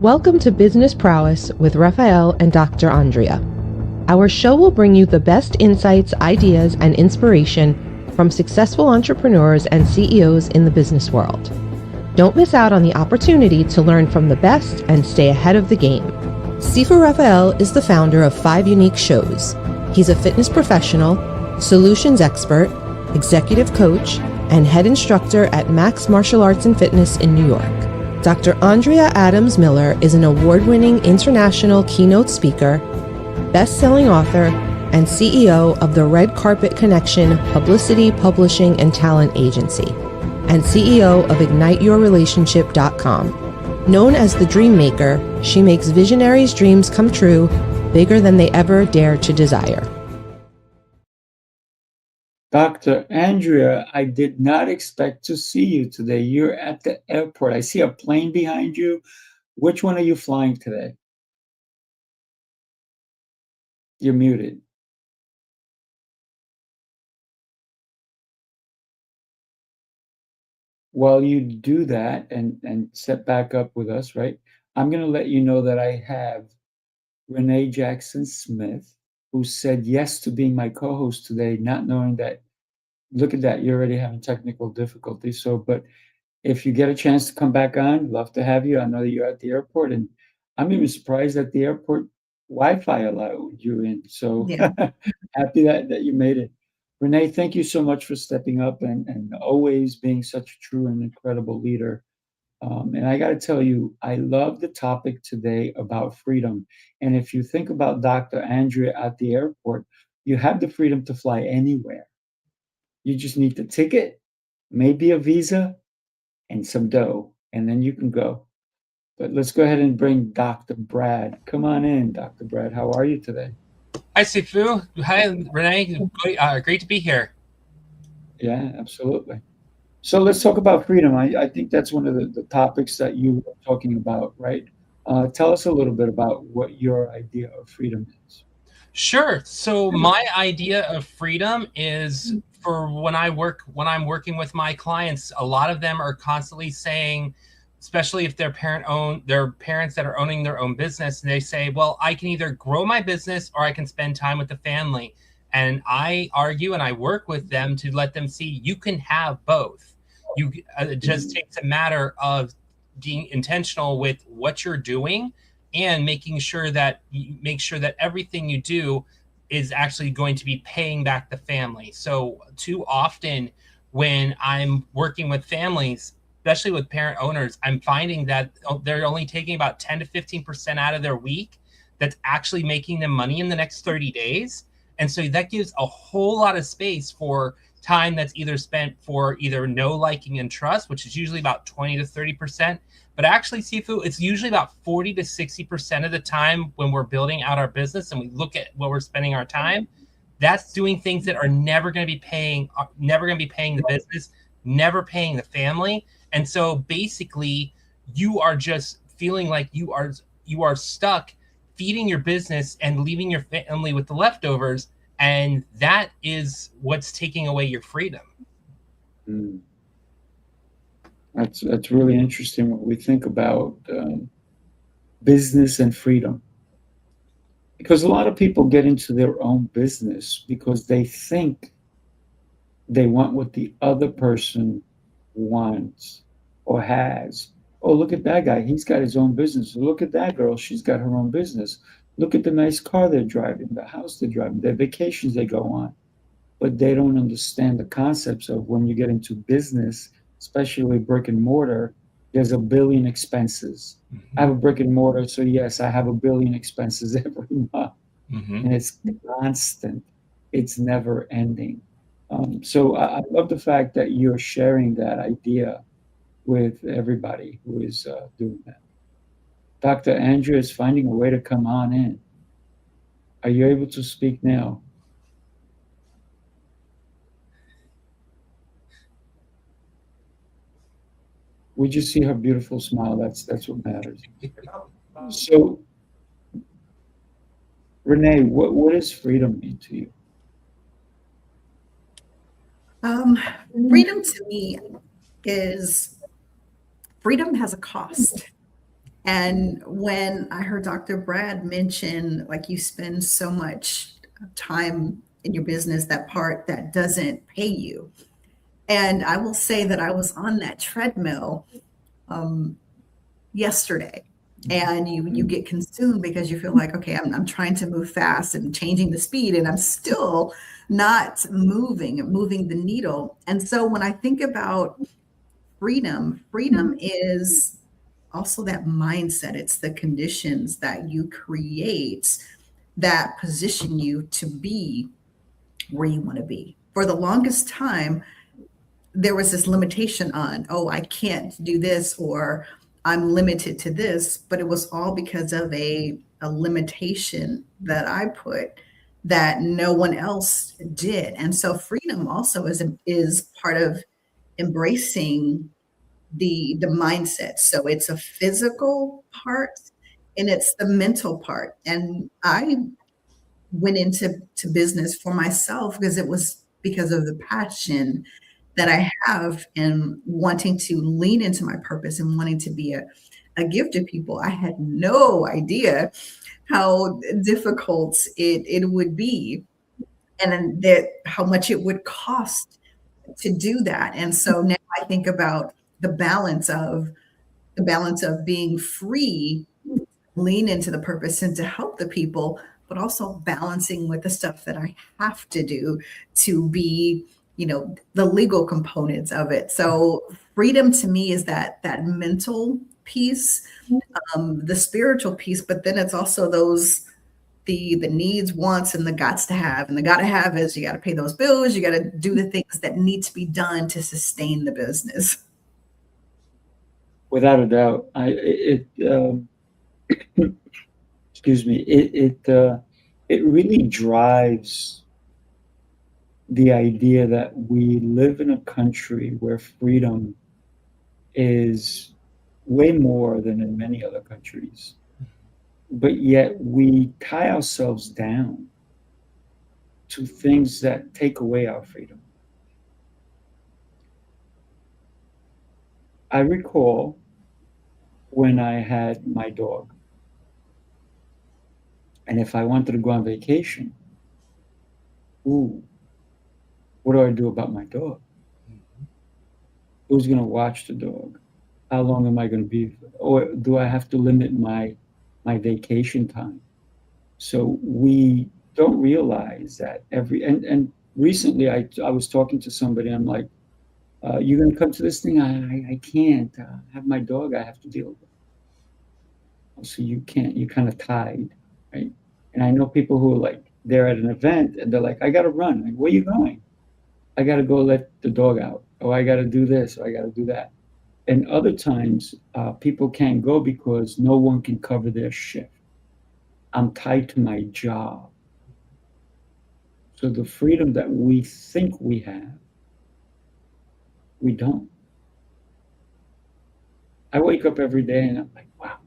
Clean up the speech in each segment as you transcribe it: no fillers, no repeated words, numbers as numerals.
Welcome to Business Prowess with Rafael and Dr. Andrea. Our show will bring you the best insights, ideas, and inspiration from successful entrepreneurs and CEOs in the business world. Don't miss out on the opportunity to learn from the best and stay ahead of the game. Sifu Rafael is the founder of 5 unique shows. He's a fitness professional, solutions expert, executive coach, and head instructor at Max Martial Arts and Fitness in New York. Dr. Andrea Adams-Miller is an award-winning international keynote speaker, best-selling author, and CEO of the Red Carpet Connection Publicity, Publishing, and Talent Agency, and CEO of IgniteYourRelationship.com. Known as the Dream Maker, she makes visionaries' dreams come true, bigger than they ever dare to desire. Dr. Andrea, I did not expect to see you today. You're at the airport. I see a plane behind you. Which one are you flying today? You're muted. While you do that and set back up with us, right? I'm going to let you know that I have Renee Jackson-Smith, who said yes to being my co-host today, not knowing that, look at that, you're already having technical difficulties. So, but if you get a chance to come back on, love to have you. I know that you're at the airport, and I'm even surprised that the airport Wi-Fi allowed you in. So Yeah. happy that you made it. Renee, thank you so much for stepping up and always being such a true and incredible leader. And I got to tell you, I love the topic today about freedom. And if you think about Dr. Andrea at the airport, you have the freedom to fly anywhere. You just need the ticket, maybe a visa, and some dough, and then you can go. But let's go ahead and bring Dr. Brad. Come on in, Dr. Brad. How are you today? Hi, Sifu. Hi, Renee. Great to be here. Yeah, absolutely. So let's talk about freedom. I think that's one of the topics that you were talking about, right? Tell us a little bit about what your idea of freedom is. Sure. So my idea of freedom is for when I'm working with my clients, a lot of them are constantly saying, especially if they're parents that are owning their own business, and they say, well, I can either grow my business or I can spend time with the family. And I argue and I work with them to let them see you can have both. It just takes a matter of being intentional with what you're doing and making sure that everything you do is actually going to be paying back the family. So too often when I'm working with families, especially with parent owners, I'm finding that they're only taking about 10 to 15% out of their week that's actually making them money in the next 30 days. And so that gives a whole lot of space for time that's either spent for either know, liking, and trust, which is usually about 20 to 30%. But actually, Sifu, it's usually about 40 to 60% of the time when we're building out our business and we look at what we're spending our time, that's doing things that are never going to be paying the business, never paying the family. And so basically, you are just feeling like you are stuck feeding your business and leaving your family with the leftovers. And that is what's taking away your freedom. Mm. That's really interesting when we think about business and freedom. Because a lot of people get into their own business because they think they want what the other person wants or has. Oh, look at that guy. He's got his own business. Look at that girl. She's got her own business. Look at the nice car they're driving, the house they're driving, the vacations they go on. But they don't understand the concepts of when you get into business, especially brick and mortar, there's a billion expenses. I have a brick and mortar, so yes, I have a billion expenses every month. And it's constant. It's never ending. So I love the fact that you're sharing that idea with everybody who is doing that. Dr. Andrea is finding a way to come on in. Are you able to speak now? We just see her beautiful smile. That's what matters. So, Renee, what does freedom mean to you? Freedom to me is freedom has a cost. And when I heard Dr. Brad mention, like, you spend so much time in your business, that part that doesn't pay you. And I will say that I was on that treadmill yesterday. And you get consumed because you feel like, okay, I'm trying to move fast and changing the speed, and I'm still not moving the needle. And so when I think about freedom is also that mindset. It's the conditions that you create that position you to be where you want to be. For the longest time, there was this limitation on, oh, I can't do this, or I'm limited to this, but it was all because of a limitation that I put that no one else did. And so freedom also is part of embracing the mindset. So it's a physical part and it's the mental part. And I went into business for myself because it was because of the passion that I have and wanting to lean into my purpose and wanting to be a gift to people. I had no idea how difficult it would be, and then that how much it would cost to do that. And so now I think about the balance of being free, lean into the purpose and to help the people, but also balancing with the stuff that I have to do to be, the legal components of it. So freedom to me is that mental piece, the spiritual piece, but then it's also those the needs, wants, and the gots to have. And the gotta have is you got to pay those bills. You got to do the things that need to be done to sustain the business. Without a doubt, excuse me, it really drives the idea that we live in a country where freedom is way more than in many other countries, but yet we tie ourselves down to things that take away our freedom. I recall when I had my dog, and if I wanted to go on vacation, ooh, what do I do about my dog? Who's going to watch the dog? How long am I going to be? Or do I have to limit my vacation time? So we don't realize that and recently I was talking to somebody. I'm like, you're going to come to this thing? I can't have my dog. I have to deal with it. So you can't. You're kind of tied, right? And I know people who are like, they're at an event and they're like, I got to run. Like, where are you going? I got to go let the dog out. Or I got to do this. Or I got to do that. And other times, people can't go because no one can cover their shift. I'm tied to my job. So the freedom that we think we have, we don't. I wake up every day and I'm like, wow,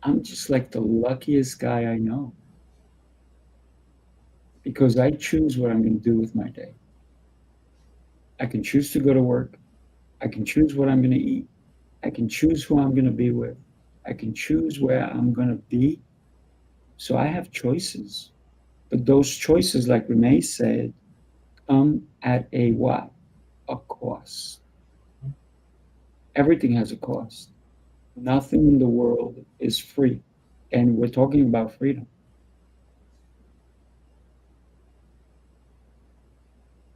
I'm just like the luckiest guy I know. Because I choose what I'm going to do with my day. I can choose to go to work. I can choose what I'm going to eat. I can choose who I'm going to be with. I can choose where I'm going to be. So I have choices. But those choices, like Renee said, come at a what? A cost. Everything has a cost. Nothing in the world is free. And we're talking about freedom.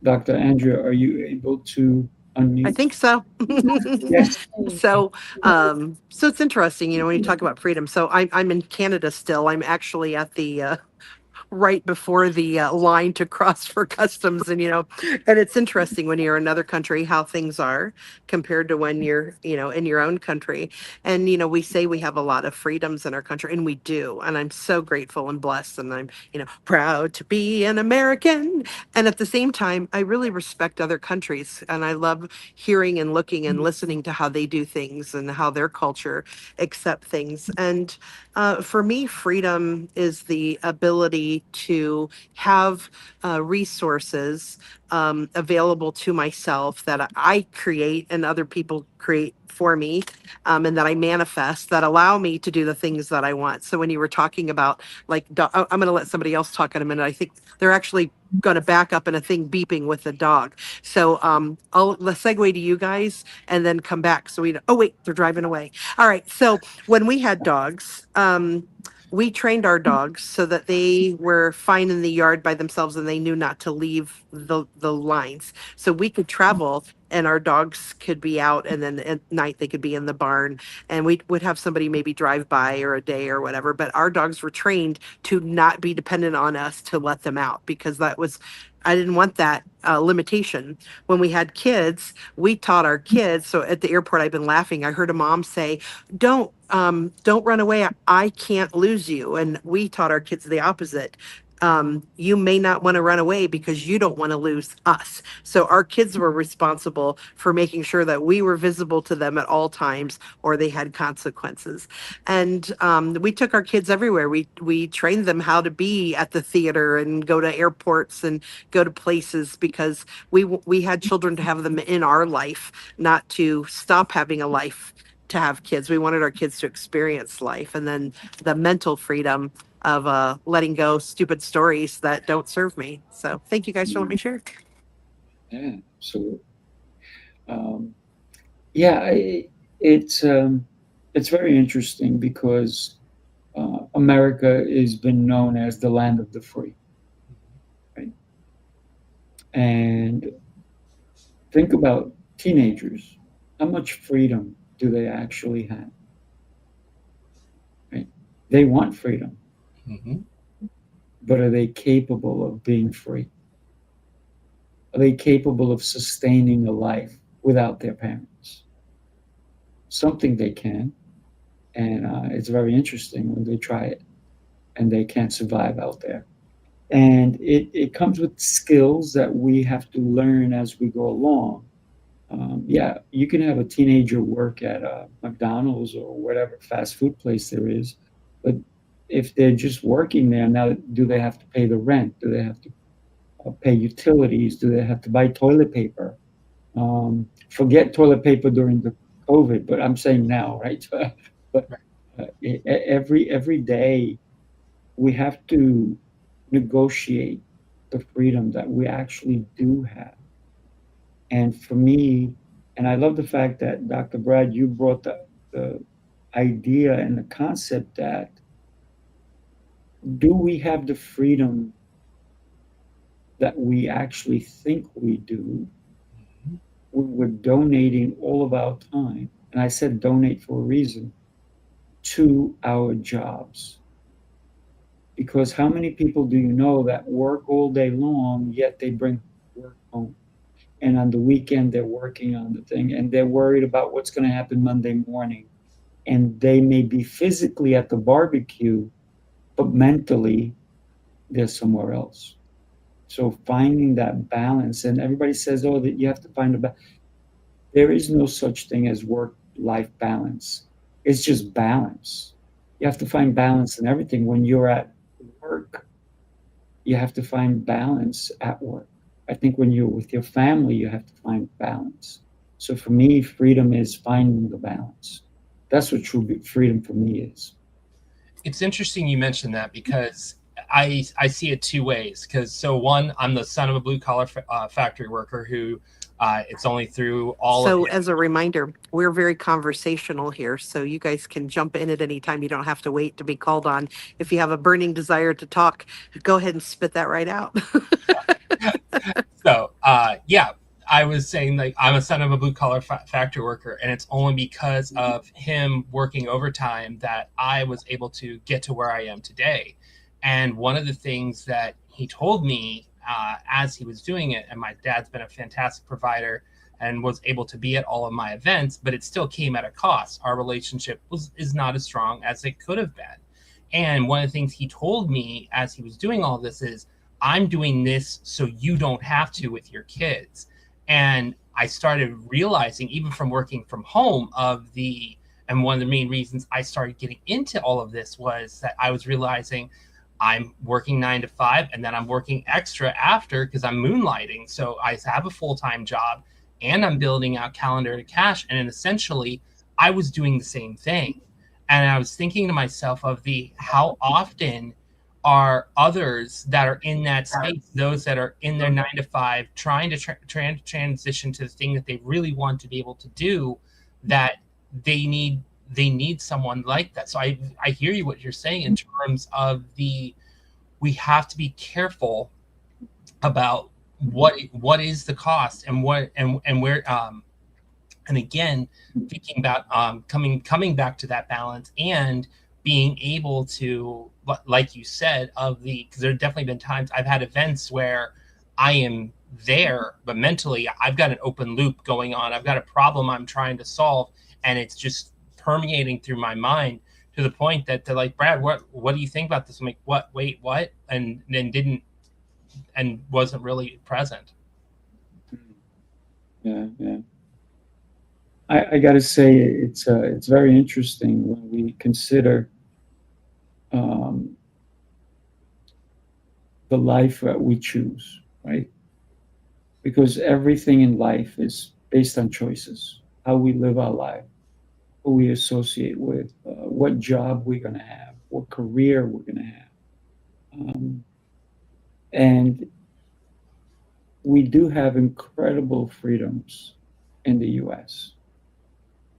Dr. Andrea, are you able to unmute? I think so. Yes. So it's interesting, when you talk about freedom. So I'm in Canada still. I'm actually at the right before the line to cross for customs, and it's interesting when you're in another country how things are compared to when you're in your own country. And we say we have a lot of freedoms in our country, and we do, and I'm so grateful and blessed, and I'm proud to be an American. And at the same time, I really respect other countries, and I love hearing and looking and listening to how they do things and how their culture accept things. And for me, freedom is the ability ability to have resources available to myself that I create and other people create for me, and that I manifest, that allow me to do the things that I want. So when you were talking about like, I'm going to let somebody else talk in a minute. I think they're actually going to back up in a thing beeping with the dog. So let's segue to you guys and then come back. So oh wait, they're driving away. All right. So when we had dogs, we trained our dogs so that they were fine in the yard by themselves and they knew not to leave the lines. So we could travel and our dogs could be out, and then at night they could be in the barn, and we would have somebody maybe drive by or a day or whatever. But our dogs were trained to not be dependent on us to let them out, because I didn't want that limitation. When we had kids, we taught our kids. So at the airport, I've been laughing. I heard a mom say, don't run away. I can't lose you. And we taught our kids the opposite. You may not want to run away because you don't want to lose us. So our kids were responsible for making sure that we were visible to them at all times, or they had consequences. And we took our kids everywhere. We trained them how to be at the theater and go to airports and go to places, because we had children to have them in our life, not to stop having a life to have kids. We wanted our kids to experience life, and then the mental freedom of letting go stupid stories that don't serve me. So thank you guys for letting me share. Yeah, absolutely. Yeah, it's very interesting because America has been known as the land of the free, right? And think about teenagers. How much freedom do they actually have? Right? They want freedom. Mm-hmm. But are they capable of being free? Are they capable of sustaining a life without their parents? Something they can, and it's very interesting when they try it and they can't survive out there. And it comes with skills that we have to learn as we go along. Yeah, you can have a teenager work at McDonald's or whatever fast food place there is, but if they're just working there, now do they have to pay the rent? Do they have to pay utilities? Do they have to buy toilet paper? Forget toilet paper during the COVID, but I'm saying now, right? But every day we have to negotiate the freedom that we actually do have. And for me, and I love the fact that Dr. Brad, you brought the idea and the concept that, do we have the freedom that we actually think we do when we're donating all of our time, and I said donate for a reason, to our jobs? Because how many people do you know that work all day long, yet they bring work home? And on the weekend, they're working on the thing, and they're worried about what's going to happen Monday morning. And they may be physically at the barbecue, but mentally, they're somewhere else. So finding that balance, and everybody says, oh, that you have to find a balance. There is no such thing as work-life balance. It's just balance. You have to find balance in everything. When you're at work, you have to find balance at work. I think when you're with your family, you have to find balance. So for me, freedom is finding the balance. That's what true freedom for me is. It's interesting you mentioned that, because I see it two ways. Because so one, I'm the son of a blue collar factory worker who it's only through all So of as a reminder, we're very conversational here, so you guys can jump in at any time. You don't have to wait to be called on. If you have a burning desire to talk, go ahead and spit that right out. So yeah, I was saying, like, I'm a son of a blue collar factory worker, and it's only because of him working overtime that I was able to get to where I am today. And one of the things that he told me as he was doing it, and my dad's been a fantastic provider and was able to be at all of my events, but it still came at a cost. Our relationship is not as strong as it could have been. And one of the things he told me as he was doing all this is, I'm doing this so you don't have to with your kids. And I started realizing, even from working from home, and one of the main reasons I started getting into all of this was that I was realizing I'm working 9 to 5, and then I'm working extra after because I'm moonlighting. So I have a full-time job and I'm building out calendar to cash. And essentially I was doing the same thing. And I was thinking to myself of how often are others that are in that space, those that are in their 9 to 5, trying to transition to the thing that they really want to be able to do, that they need someone like that. So I hear you, what you're saying in terms of we have to be careful about what is the cost and what and where and again, thinking about coming back to that balance and being able to, like you said, because there have definitely been times I've had events where I am there, but mentally I've got an open loop going on. I've got a problem I'm trying to solve, and it's just permeating through my mind to the point that they're like, Brad, what do you think about this? I'm like, what? Wait, what? And then wasn't really present. Yeah. I got to say, it's very interesting when we consider the life that we choose, right? Because everything in life is based on choices, how we live our life, who we associate with, what job we're going to have, what career we're going to have. And we do have incredible freedoms in the US,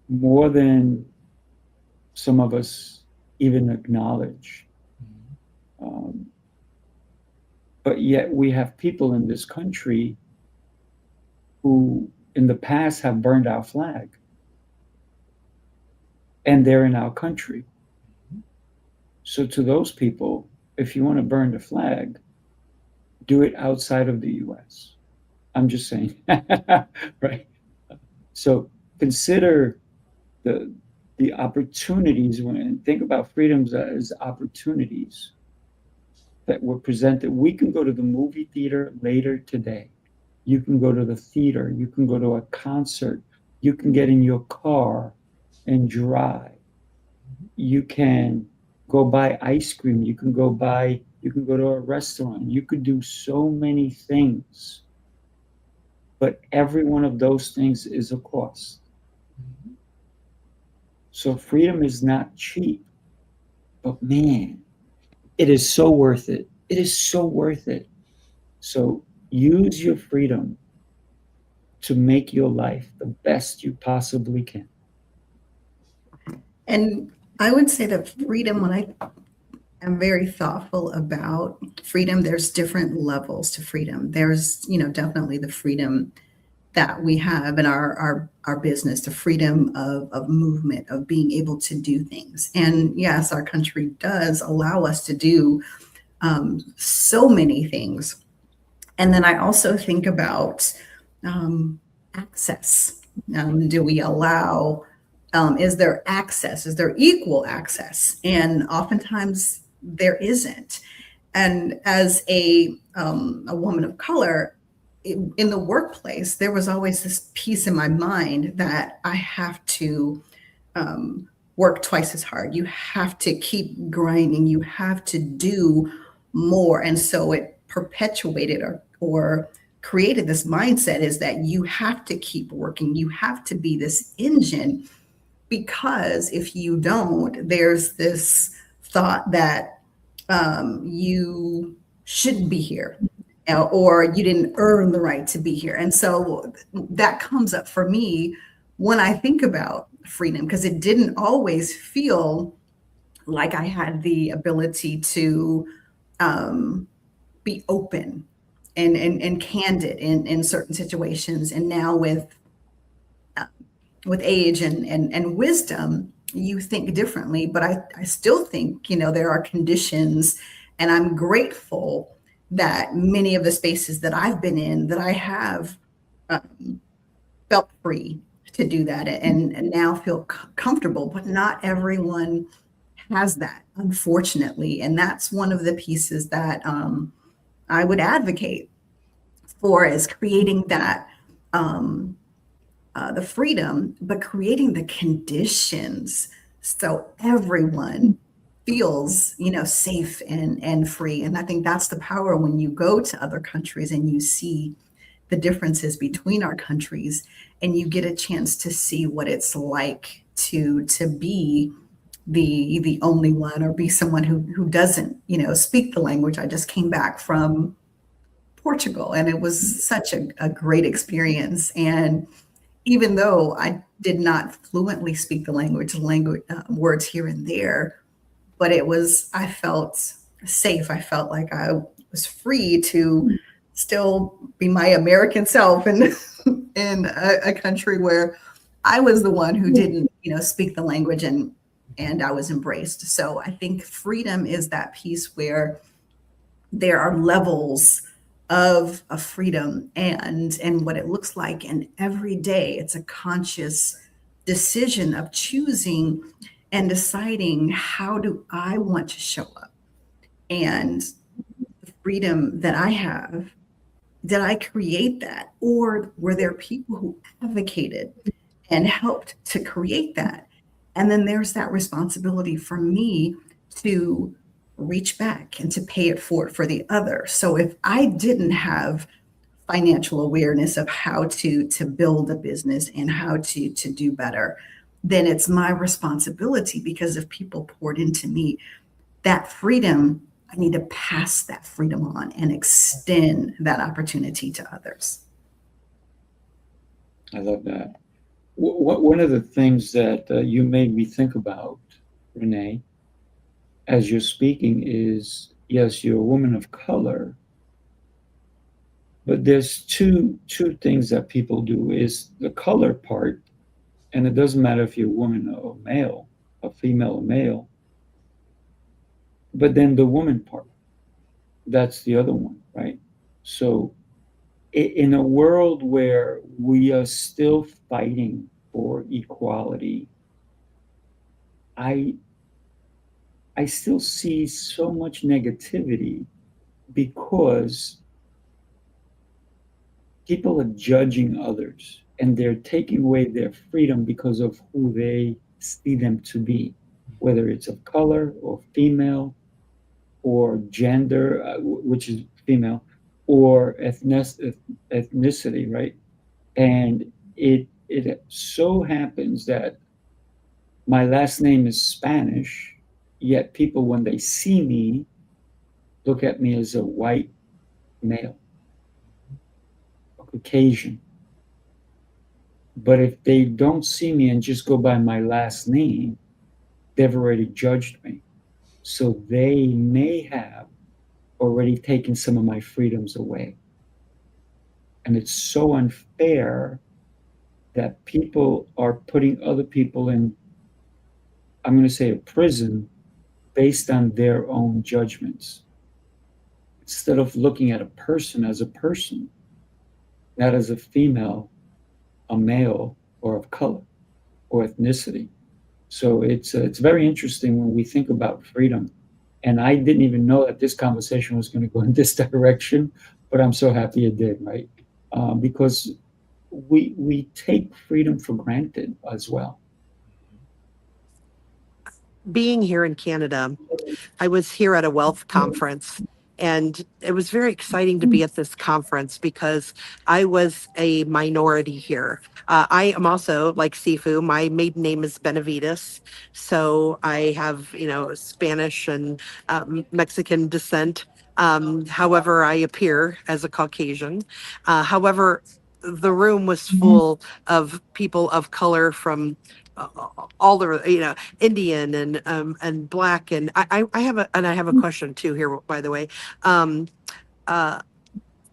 more than some of us even acknowledge. But yet we have people in this country who in the past have burned our flag, and they're in our country. So to those people, if you want to burn the flag, do it outside of the US. I'm just saying, right? So consider the opportunities, when think about freedoms as opportunities that were presented. We can go to the movie theater later today. You can go to the theater. You can go to a concert. You can get in your car and drive. You can go buy ice cream. You can go to a restaurant. You could do so many things. But every one of those things is a cost. So freedom is not cheap. But man, it is so worth it. It is so worth it. So use your freedom to make your life the best you possibly can. And I would say that freedom, when I am very thoughtful about freedom, there's different levels to freedom. There's, definitely the freedom that we have in our business, the freedom of movement, of being able to do things. And yes, our country does allow us to do so many things. And then I also think about access. Do we allow, is there access? Is there equal access? And oftentimes there isn't. And as a woman of color, in the workplace, there was always this piece in my mind that I have to work twice as hard. You have to keep grinding. You have to do more. And so it perpetuated or created this mindset, is that you have to keep working. You have to be this engine, because if you don't, there's this thought that you shouldn't be here, or you didn't earn the right to be here. And so that comes up for me when I think about freedom, because it didn't always feel like I had the ability to be open and candid in certain situations. And now with age and wisdom, you think differently. But I still think, there are conditions, and I'm grateful that many of the spaces that I've been in, that I have felt free to do that, and now feel comfortable. But not everyone has that, unfortunately. And that's one of the pieces that I would advocate for, is creating that the freedom, but creating the conditions so everyone feels, safe and free. And I think that's the power when you go to other countries and you see the differences between our countries, and you get a chance to see what it's like to be the only one, or be someone who doesn't, speak the language. I just came back from Portugal, and it was such a great experience. And even though I did not fluently speak the language, words here and there, but I felt safe. I felt like I was free to still be my American self in in a country where I was the one who didn't, speak the language, and I was embraced. So I think freedom is that piece where there are levels of freedom and what it looks like. And every day it's a conscious decision of choosing and deciding, how do I want to show up? And the freedom that I have, did I create that? Or were there people who advocated and helped to create that? And then there's that responsibility for me to reach back and to pay it forward for the other. So if I didn't have financial awareness of how to build a business and how to do better, then it's my responsibility, because if people poured into me that freedom, I need to pass that freedom on and extend that opportunity to others. I love that. One of the things that you made me think about, Renee, as you're speaking is, yes, you're a woman of color, but there's two things that people do is the color part, and it doesn't matter if you're a woman or male, a female or male, but then the woman part, that's the other one, right? So in a world where we are still fighting for equality, I still see so much negativity because people are judging others and they're taking away their freedom because of who they see them to be, whether it's of color or female or gender, which is female, or ethnicity, right? And it so happens that my last name is Spanish, yet people, when they see me, look at me as a white male, a Caucasian. But if they don't see me and just go by my last name, they've already judged me. So they may have already taken some of my freedoms away. And it's so unfair that people are putting other people in, I'm going to say, a prison based on their own judgments. Instead of looking at a person as a person, not as a female, a male, or of color, or ethnicity. So it's very interesting when we think about freedom. And I didn't even know that this conversation was going to go in this direction, but I'm so happy it did, right? Because we take freedom for granted as well. Being here in Canada, I was here at a wealth conference, and it was very exciting to be at this conference because I was a minority here. I am also, like Sifu, my maiden name is Benavides. So I have, Spanish and Mexican descent. However, I appear as a Caucasian. However, the room was full of people of color from all the Indian and black, and I have a question too here, by the way. Uh,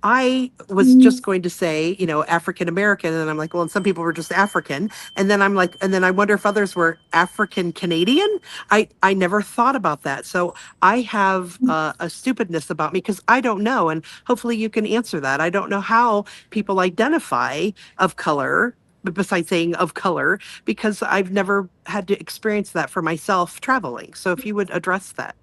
I was just going to say, African American, and I'm like, well, and some people were just African, and then I'm like, and then I wonder if others were African Canadian. I never thought about that, so I have a stupidness about me because I don't know, and hopefully you can answer that. I don't know how people identify of color, but besides saying of color, because I've never had to experience that for myself traveling. So if you would address that.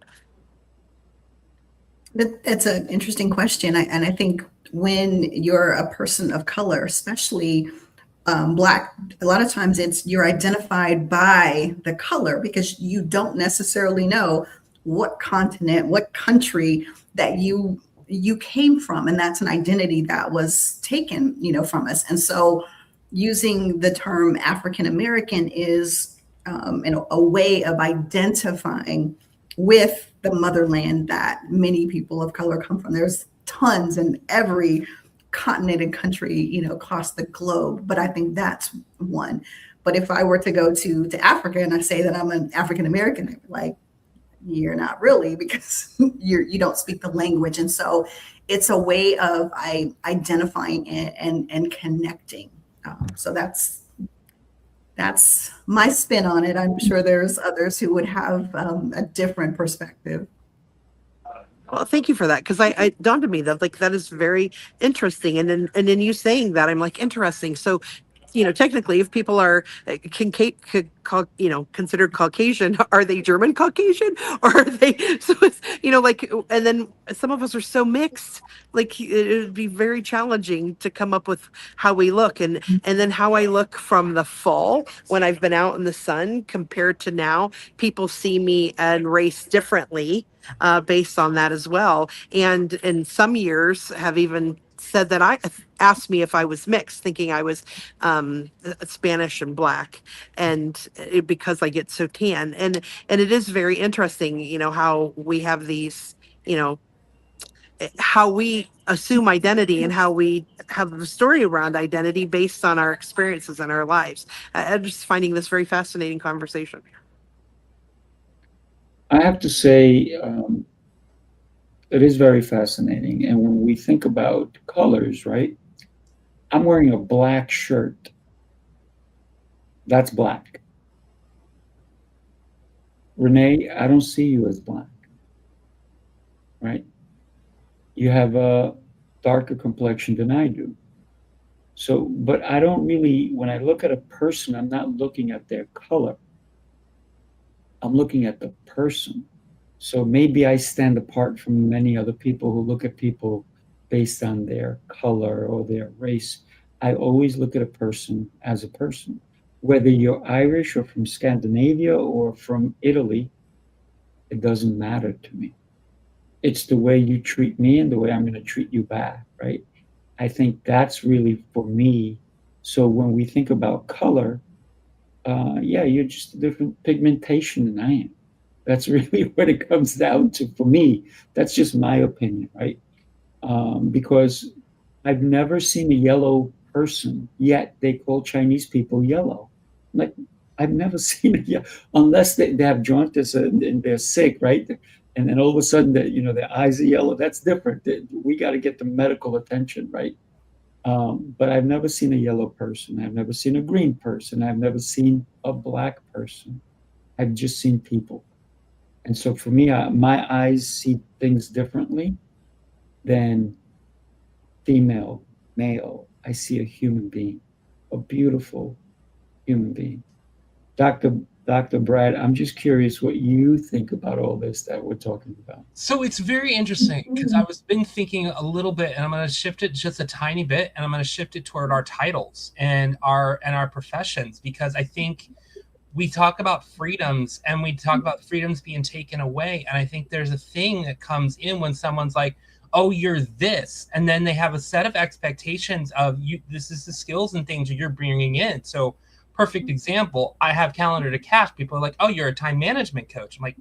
That's an interesting question. And I think when you're a person of color, especially Black, a lot of times you're identified by the color because you don't necessarily know what continent, what country that you came from, and that's an identity that was taken, from us. And so using the term African American is a way of identifying with the motherland that many people of color come from. There's tons in every continent and country, across the globe, but I think that's one. But if I were to go to Africa and I say that I'm an African American, they'd be like, you're not really, because you don't speak the language. And so it's a way of identifying and connecting. So that's my spin on it. I'm sure there's others who would have a different perspective. Well, thank you for that, because I dawned on me that that is very interesting, and then you saying that, I'm like, interesting. So, technically, if people are considered Caucasian, are they German Caucasian, or are they? So it's and then some of us are so mixed. Like, it would be very challenging to come up with how we look, and then how I look from the fall when I've been out in the sun compared to now. People see me and race differently based on that as well, and in some years have even said that I asked me if I was mixed, thinking I was Spanish and black, and because I get so tan, and it is very interesting, how we have these, how we assume identity and how we have the story around identity based on our experiences in our lives. I'm just finding this very fascinating conversation. I have to say, it is very fascinating. And when we think about colors, right? I'm wearing a black shirt. That's black. Renee, I don't see you as black, right? You have a darker complexion than I do. So, but I don't really, when I look at a person, I'm not looking at their color. I'm looking at the person. So maybe I stand apart from many other people who look at people based on their color or their race. I always look at a person as a person. Whether you're Irish or from Scandinavia or from Italy, it doesn't matter to me. It's the way you treat me and the way I'm going to treat you back, right? I think that's really for me. So when we think about color, yeah, you're just a different pigmentation than I am. That's really what it comes down to for me. That's just my opinion, right? Because I've never seen a yellow person, yet they call Chinese people yellow. Like, I've never seen it yet, unless they have jaundice and they're sick, right? And then all of a sudden, their eyes are yellow. That's different. We got to get the medical attention, right? But I've never seen a yellow person. I've never seen a green person. I've never seen a black person. I've just seen people. And so for me, my eyes see things differently than female, male. I see a human being, a beautiful human being. Dr. Brad, I'm just curious what you think about all this that we're talking about. So it's very interesting, because I was been thinking a little bit, and I'm going to shift it just a tiny bit, and I'm going to shift it toward our titles and our professions, because I think we talk about freedoms and we talk about freedoms being taken away. And I think there's a thing that comes in when someone's like, oh, you're this. And then they have a set of expectations of you. This is the skills and things that you're bringing in. So perfect example, I have Calendar to Cash. People are like, oh, you're a time management coach. I'm like,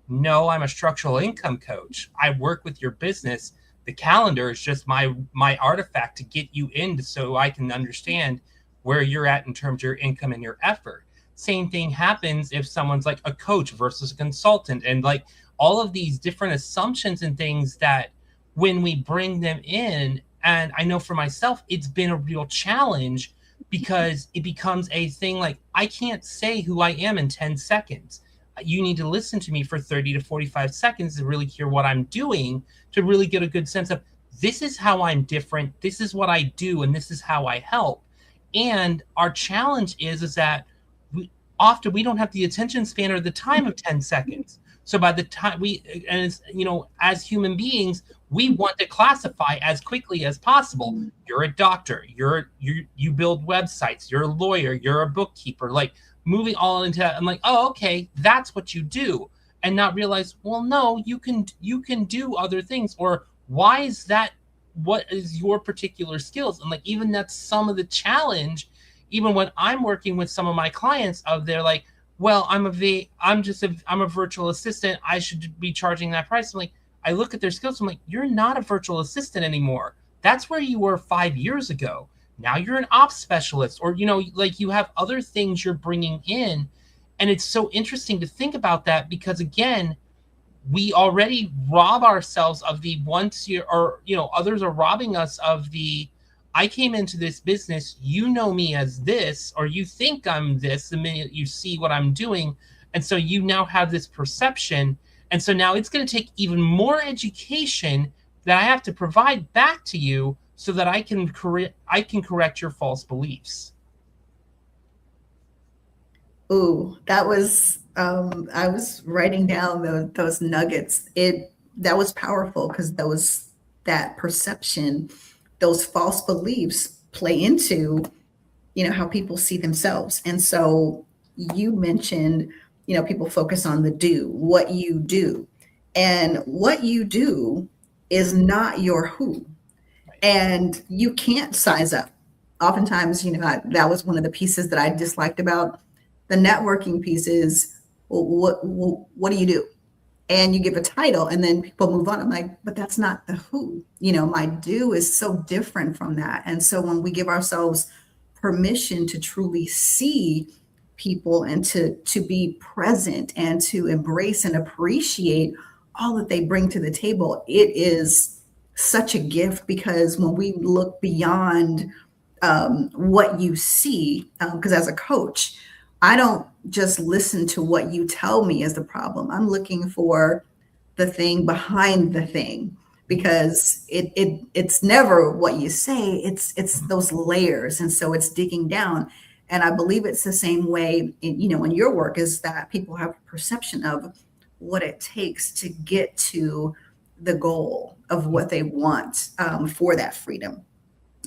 no, I'm a structural income coach. I work with your business. The calendar is just my artifact to get you in so I can understand where you're at in terms of your income and your effort. Same thing happens if someone's like a coach versus a consultant, and like all of these different assumptions and things that when we bring them in, and I know for myself, it's been a real challenge because it becomes a thing like, I can't say who I am in 10 seconds. You need to listen to me for 30 to 45 seconds to really hear what I'm doing, to really get a good sense of, this is how I'm different, this is what I do, and this is how I help. And our challenge is that often we don't have the attention span or the time of 10 seconds. So by the time as human beings, we want to classify as quickly as possible. You're a doctor, you build websites, you're a lawyer, you're a bookkeeper, like moving all into that. I'm like, oh, okay, that's what you do. and not realize, well, no, you can do other things, or why is that, what is your particular skills? And like, even that's some of the challenge, even when I'm working with some of my clients, of they're like, well, I'm a virtual assistant, I should be charging that price. I'm like, I look at their skills, I'm like, you're not a virtual assistant anymore. That's where you were 5 years ago. Now you're an ops specialist, or, like, you have other things you're bringing in. And it's so interesting to think about that, because again, we already rob ourselves of the once you, or, others are robbing us of the, I came into this business, you know me as this, or you think I'm this the minute you see what I'm doing. And so you now have this perception. And so now it's going to take even more education that I have to provide back to you, so that I can correct your false beliefs. Ooh, that was I was writing down those nuggets. That was powerful, because that perception, those false beliefs play into, how people see themselves. And so you mentioned, people focus on the do, what you do. And what you do is not your who. And you can't size up. Oftentimes, that was one of the pieces that I disliked about the networking piece is, well, what do you do? And you give a title, and then people move on. I'm like, but that's not the who. My do is so different from that. And so when we give ourselves permission to truly see people, and to be present, and to embrace and appreciate all that they bring to the table, it is such a gift. Because when we look beyond what you see, because as a coach, I don't just listen to what you tell me is the problem. I'm looking for the thing behind the thing, because it's never what you say. It's those layers, and so it's digging down. And I believe it's the same way in your work, is that people have a perception of what it takes to get to the goal of what they want, for that freedom.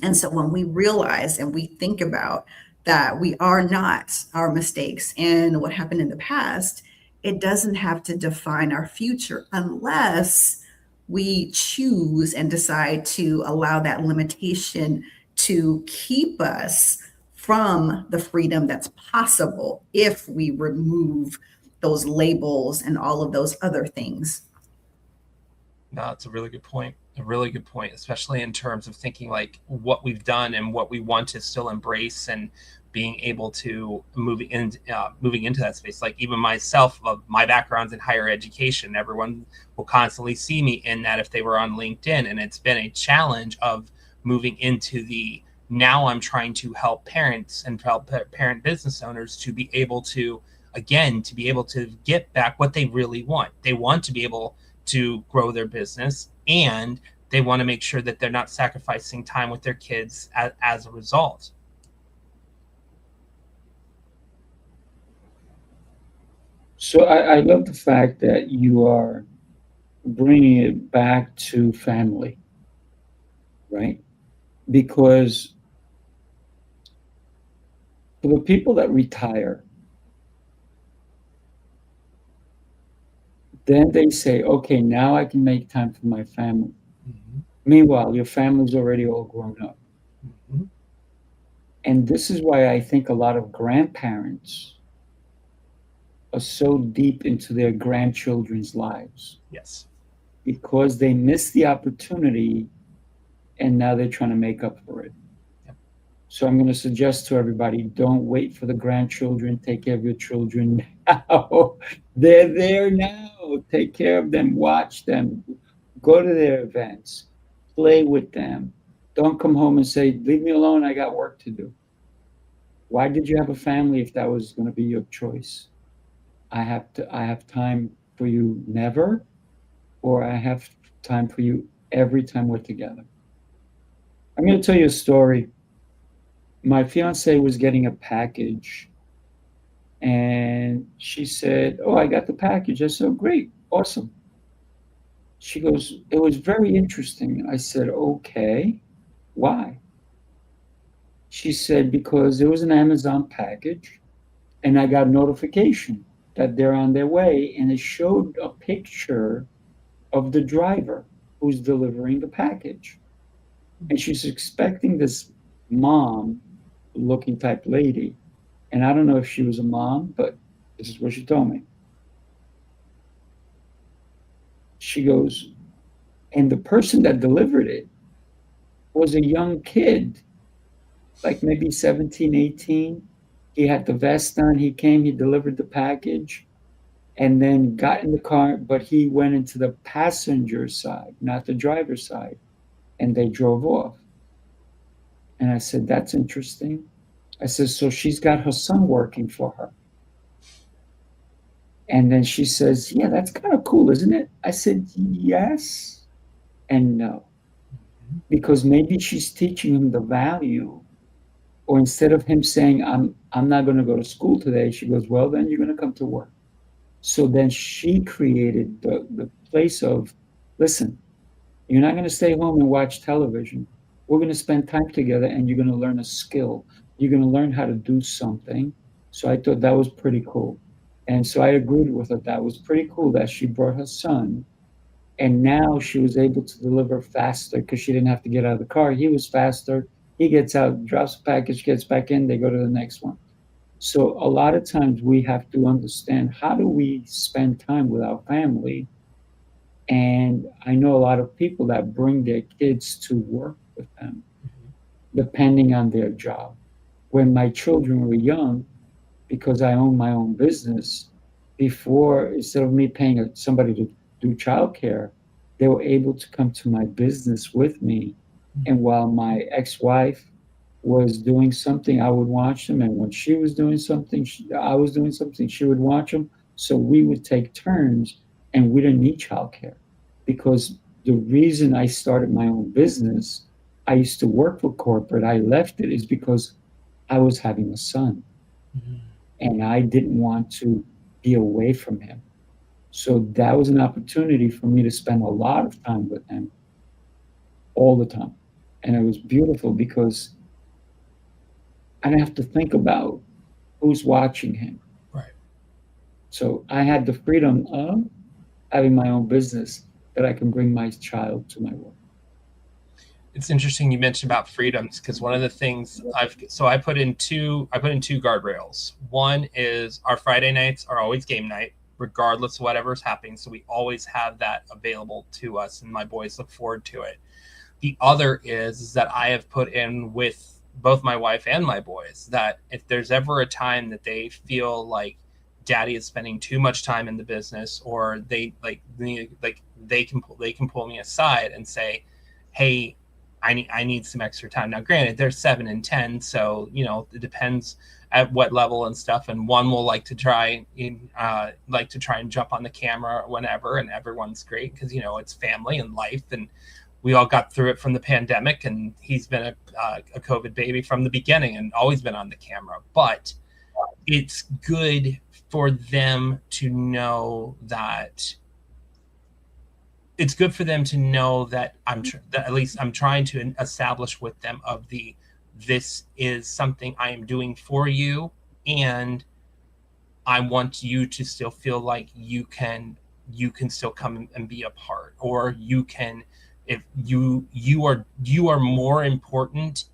And so when we realize and we think about that we are not our mistakes and what happened in the past, it doesn't have to define our future, unless we choose and decide to allow that limitation to keep us from the freedom that's possible if we remove those labels and all of those other things. No, it's a really good point. A really good point, especially in terms of thinking like what we've done and what we want to still embrace, and being able to moving into that space. Like, even myself, my background's in higher education. Everyone will constantly see me in that if they were on LinkedIn, and it's been a challenge of moving into the, now I'm trying to help parents and help parent business owners to be able to, again, to be able to get back what they really want. They want to be able to grow their business, and they want to make sure that they're not sacrificing time with their kids as a result. So I love the fact that you are bringing it back to family, right? Because for the people that retire, then they say, okay, now I can make time for my family. Mm-hmm. Meanwhile, your family's already all grown up. Mm-hmm. And this is why I think a lot of grandparents are so deep into their grandchildren's lives. Yes. Because they missed the opportunity, and now they're trying to make up for it. Yep. So I'm going to suggest to everybody, don't wait for the grandchildren. Take care of your children now. They're there now. Take care of them. Watch them. Go to their events. Play with them. Don't come home and say, leave me alone. I got work to do. Why did you have a family if that was going to be your choice? I have time for you never, or I have time for you every time we're together. I'm going to tell you a story. My fiance was getting a package, and she said, oh, I got the package. I said, oh, great, awesome. She goes, it was very interesting. I said, okay, why? She said, because it was an Amazon package, and I got a notification that they're on their way, and it showed a picture of the driver who's delivering the package. And she's expecting this mom looking type lady. And I don't know if she was a mom, but this is what she told me. She goes, and the person that delivered it was a young kid, like maybe 17, 18. He had the vest on. He came, he delivered the package, and then got in the car, but he went into the passenger side, not the driver's side, and they drove off. And I said, that's interesting. I said, so she's got her son working for her. And then she says, yeah, that's kind of cool, isn't it? I said, yes and no. Because maybe she's teaching him the value, or instead of him saying, I'm not going to go to school today, she goes, well, then you're going to come to work. So then she created the place of, listen, you're not going to stay home and watch television. We're going to spend time together, and you're going to learn a skill. You're going to learn how to do something. So I thought that was pretty cool. And so I agreed with her. That was pretty cool that she brought her son. And now she was able to deliver faster because she didn't have to get out of the car. He was faster. He gets out, drops the package, gets back in, they go to the next one. So a lot of times we have to understand, how do we spend time with our family? And I know a lot of people that bring their kids to work with them, depending on their job. When my children were young, because I own my own business, before, instead of me paying somebody to do childcare, they were able to come to my business with me. And while my ex-wife was doing something, I would watch them. And when she was doing something, I was doing something, she would watch them. So we would take turns, and we didn't need childcare. Because the reason I started my own business, I used to work for corporate, I left it, is because I was having a son. And I didn't want to be away from him. So that was an opportunity for me to spend a lot of time with him all the time. And it was beautiful because I didn't have to think about who's watching him. Right. So I had the freedom of having my own business that I can bring my child to my work. It's interesting you mentioned about freedoms, because one of the things I put in two guardrails. One is our Friday nights are always game night, regardless of whatever's happening. So we always have that available to us, and my boys look forward to it. The other is that I have put in with both my wife and my boys that if there's ever a time that they feel like daddy is spending too much time in the business, or they can pull me aside and say, hey, I need some extra time. Now, granted, they're 7 and 10, so it depends at what level and stuff. And one will like to try and jump on the camera whenever, and everyone's great because it's family and life, and we all got through it from the pandemic. And he's been a COVID baby from the beginning and always been on the camera. But it's good for them to know that. It's good for them to know that that at least I'm trying to establish with them this is something I am doing for you, and I want you to still feel like you can still come and be a part, or you can, if you are more important,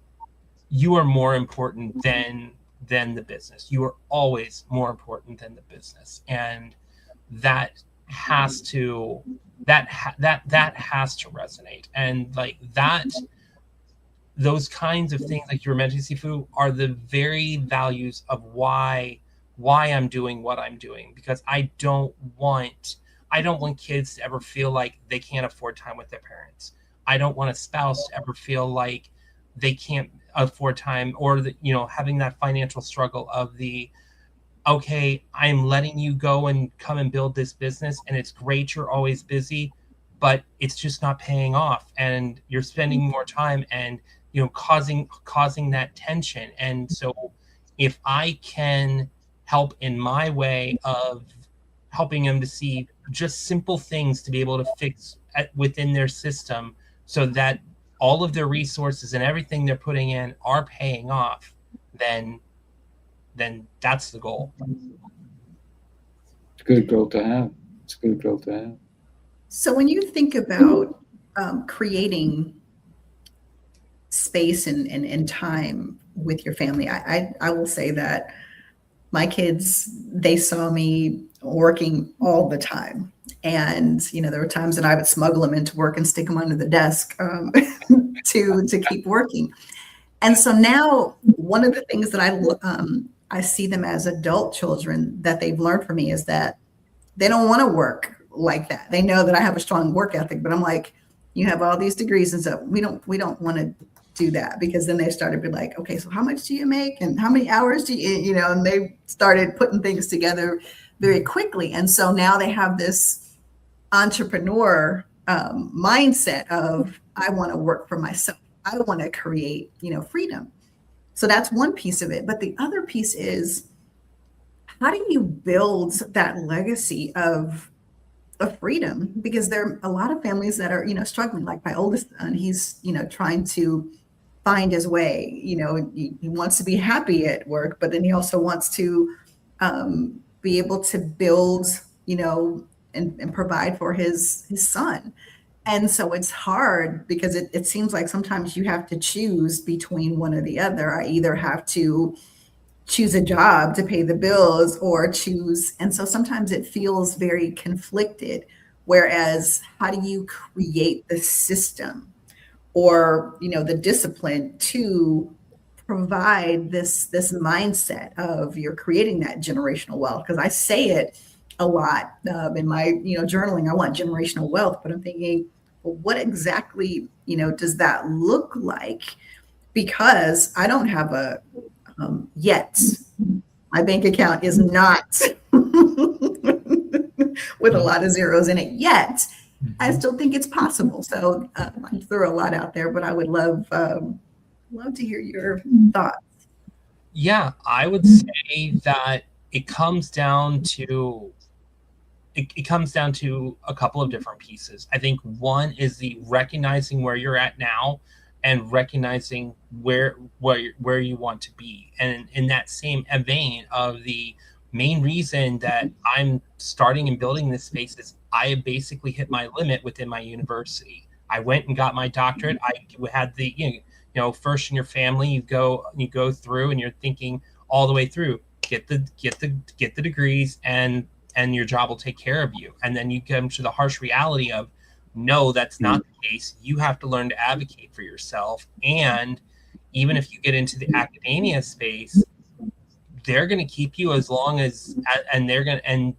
than the business. You are always more important than the business, and that has to resonate. And like that, those kinds of things, like you were mentioning, Sifu, are the very values of why I'm doing what I'm doing, because I don't want kids to ever feel like they can't afford time with their parents. I don't want a spouse to ever feel like they can't afford time, or having that financial struggle of okay, I'm letting you go and come and build this business, and it's great you're always busy, but it's just not paying off, and you're spending more time, and causing that tension. And so if I can help in my way of helping them to see just simple things to be able to fix within their system, so that all of their resources and everything they're putting in are paying off, then that's the goal. It's a good goal to have. It's a good goal to have. So when you think about creating space and time with your family, I will say that my kids, they saw me working all the time. And, there were times that I would smuggle them into work and stick them under the desk to keep working. And so now one of the things that I see them as adult children that they've learned from me is that they don't want to work like that. They know that I have a strong work ethic, but I'm like, you have all these degrees and stuff. We don't want to do that, because then they started to be like, okay, so how much do you make and how many hours do you, and they started putting things together very quickly. And so now they have this entrepreneur mindset of, I want to work for myself. I want to create, freedom. So that's one piece of it. But the other piece is, how do you build that legacy of freedom? Because there are a lot of families that are, struggling. Like my oldest son, he's, trying to find his way. He wants to be happy at work, but then he also wants to be able to build, and provide for his son. And so it's hard, because it seems like sometimes you have to choose between one or the other. I either have to choose a job to pay the bills or choose. And so sometimes it feels very conflicted. Whereas, how do you create the system or, the discipline to provide this mindset of you're creating that generational wealth? Because I say it a lot in my, journaling. I want generational wealth, but I'm thinking, well, what exactly, does that look like? Because I don't have a yet. My bank account is not with a lot of zeros in it yet. I still think it's possible. So I threw a lot out there, but I would love to hear your thoughts. Yeah, I would say that it comes down to a couple of different pieces. I think one is the recognizing where you're at now and recognizing where you want to be. And in that same vein of the main reason that I'm starting and building this space is I basically hit my limit within my university. I went and got my doctorate. I had the, first in your family, you go through and you're thinking all the way through, get the degrees and your job will take care of you. And then you come to the harsh reality of, no, that's not the case. You have to learn to advocate for yourself. And even if you get into the academia space, they're going to keep you as long as, and they're going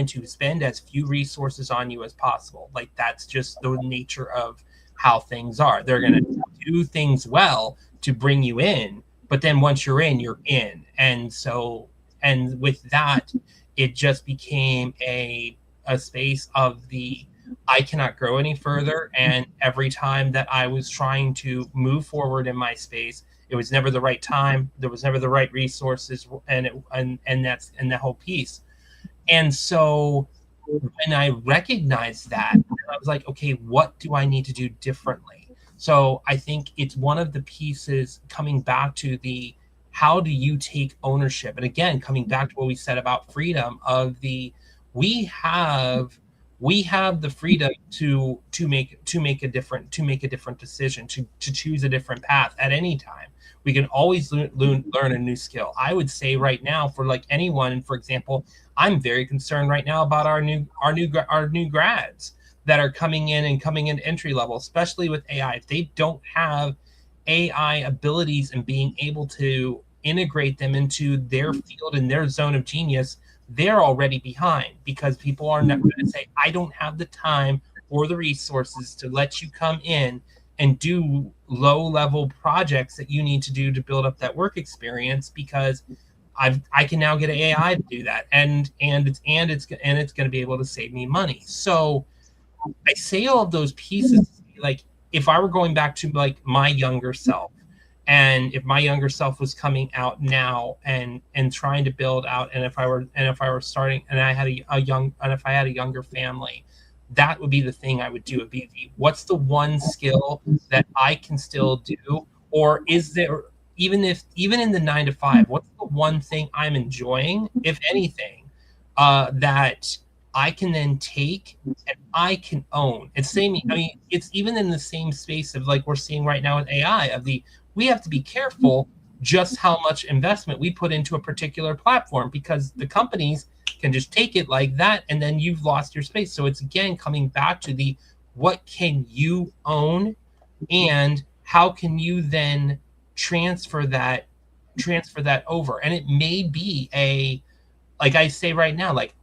to spend as few resources on you as possible. Like, that's just the nature of how things are. They're going to do things well to bring you in, but then once you're in, you're in. And so, and with that, it just became a space of the, I cannot grow any further. And every time that I was trying to move forward in my space, it was never the right time. There was never the right resources, and that's the whole piece. And so when I recognized that, I was like, okay, what do I need to do differently? So I think it's one of the pieces coming back to the, how do you take ownership? And again, coming back to what we said about freedom of the, we have the freedom to make a different decision, to choose a different path at any time. We can always learn a new skill. I would say right now, for like anyone, for example, I'm very concerned right now about our new grads that are coming in entry level, especially with AI. If they don't have AI abilities and being able to integrate them into their field and their zone of genius, they're already behind, because people are not going to say, I don't have the time or the resources to let you come in and do low level projects that you need to do to build up that work experience, because I can now get an AI to do that, and it's going to be able to save me money. So I say all of those pieces, like, if I were going back to like my younger self, and if my younger self was coming out now and trying to build out, and if I were starting, and I had if I had a younger family, that would be the thing I would do. Would be, what's the one skill that I can still do, or is there, even in the 9 to 5, what's the one thing I'm enjoying, if anything, that I can then take and I can own. It's same. I mean, it's even in the same space of like we're seeing right now with AI of we have to be careful just how much investment we put into a particular platform, because the companies can just take it like that and then you've lost your space. So it's again coming back to what can you own and how can you then transfer that over. And it may be like I say right now, like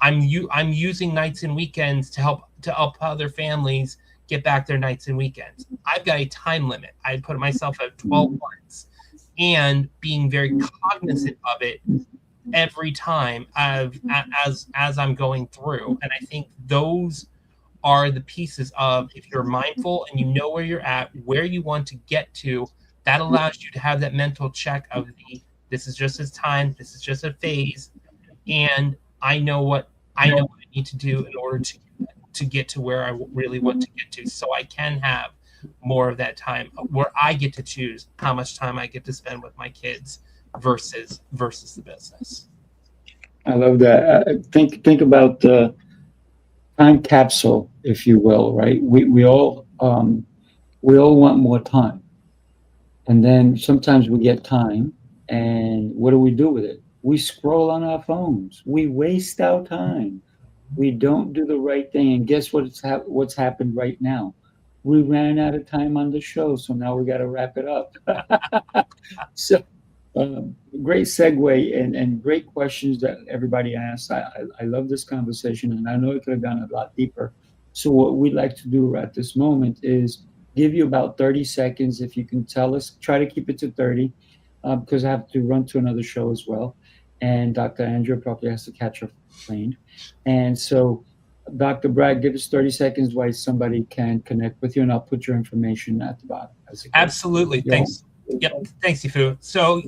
I'm using nights and weekends to help other families get back their nights and weekends. I've got a time limit. I put myself at 12 months, and being very cognizant of it every time as I'm going through. And I think those are the pieces of, if you're mindful and you know where you're at, where you want to get to, that allows you to have that mental check of this is just a time, this is just a phase, and I know what I need to do in order to get to where I really want to get to, so I can have more of that time where I get to choose how much time I get to spend with my kids versus the business. I love that. Think about the time capsule, if you will, right? We all want more time, and then sometimes we get time, and what do we do with it? We scroll on our phones. We waste our time. We don't do the right thing, and guess what's happened right now? We ran out of time on the show, so now we got to wrap it up. So, great segue and great questions that everybody asked. I love this conversation, and I know it could have gone a lot deeper. So what we'd like to do at this moment is give you about 30 seconds. If you can tell us, try to keep it to 30, because I have to run to another show as well. And Dr. Andrea probably has to catch her plane. And so, Dr. Bragg, give us 30 seconds while somebody can connect with you, and I'll put your information at the bottom. Absolutely. Thanks. Yep. Thanks, Sifu. So,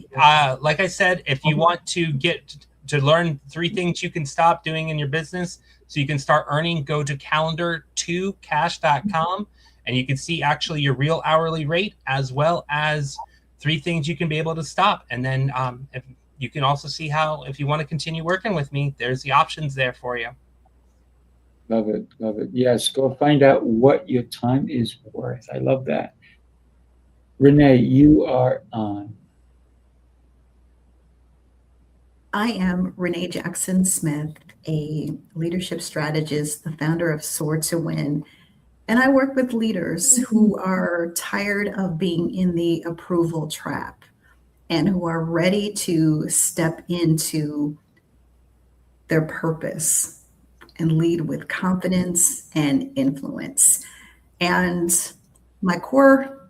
like I said, if you want to get to learn 3 things you can stop doing in your business so you can start earning, go to calendar2cash.com, and you can see actually your real hourly rate, as well as 3 things you can be able to stop. And then if you can also see how, if you want to continue working with me, there's the options there for you. Love it. Love it. Yes. Go find out what your time is worth. I love that. Renee, you are on. I am Renee Jackson-Smith, a leadership strategist, the founder of Soar to Win. And I work with leaders who are tired of being in the approval trap and who are ready to step into their purpose and lead with confidence and influence. And my core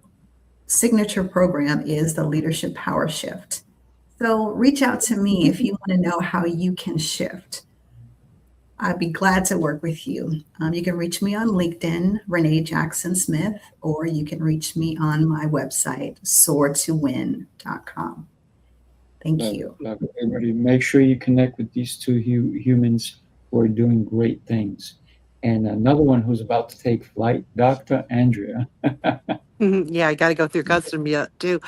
signature program is the Leadership Power Shift. So reach out to me if you want to know how you can shift. I'd be glad to work with you. You can reach me on LinkedIn, Renee Jackson-Smith, or you can reach me on my website, soartowin.com. Thank you. Everybody, make sure you connect with these 2 humans who are doing great things. And another one who's about to take flight, Dr. Andrea. Yeah, I got to go through custom yet too.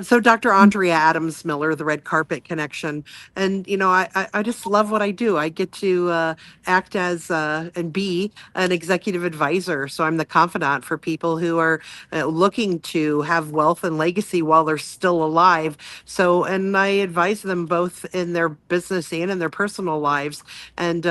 So Dr. Andrea Adams-Miller, the Red Carpet Connection. And, I just love what I do. I get to act as and be an executive advisor. So I'm the confidant for people who are looking to have wealth and legacy while they're still alive. So, and I advise them both in their business and in their personal lives, and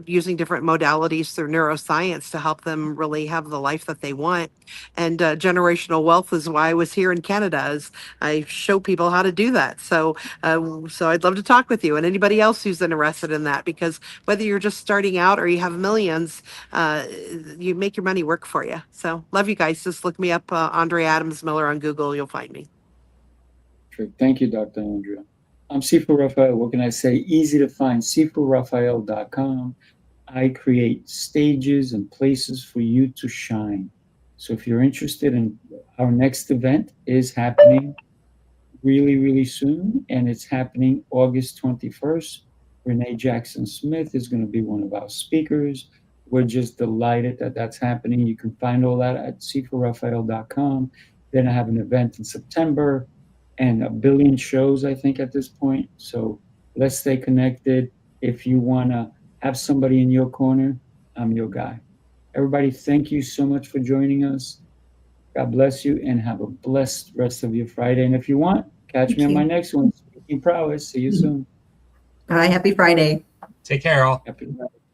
using different modalities through neuroscience to help them really have the life that they want. And generational wealth is why I was here in Canada, as I show people how to do that. So I'd love to talk with you and anybody else who's interested in that, because whether you're just starting out or you have millions, you make your money work for you. So love you guys. Just look me up, Andrea Adams-Miller on Google. You'll find me. Thank you, Dr. Andrea. I'm Sifu Rafael. What can I say? Easy to find, sifurafael.com. I create stages and places for you to shine. So if you're interested in, our next event is happening really, really soon, and it's happening August 21st. Renee Jackson-Smith is going to be one of our speakers. We're just delighted that that's happening. You can find all that at sifurafael.com. Then I have an event in September and a billion shows, I think, at this point. So let's stay connected. If you want to have somebody in your corner, I'm your guy. Everybody, thank you so much for joining us. God bless you and have a blessed rest of your Friday. And if you want, catch Thank me on my you. next one, Speaking Prowess. See you soon. Bye. Happy Friday. Take care, all. Happy Friday.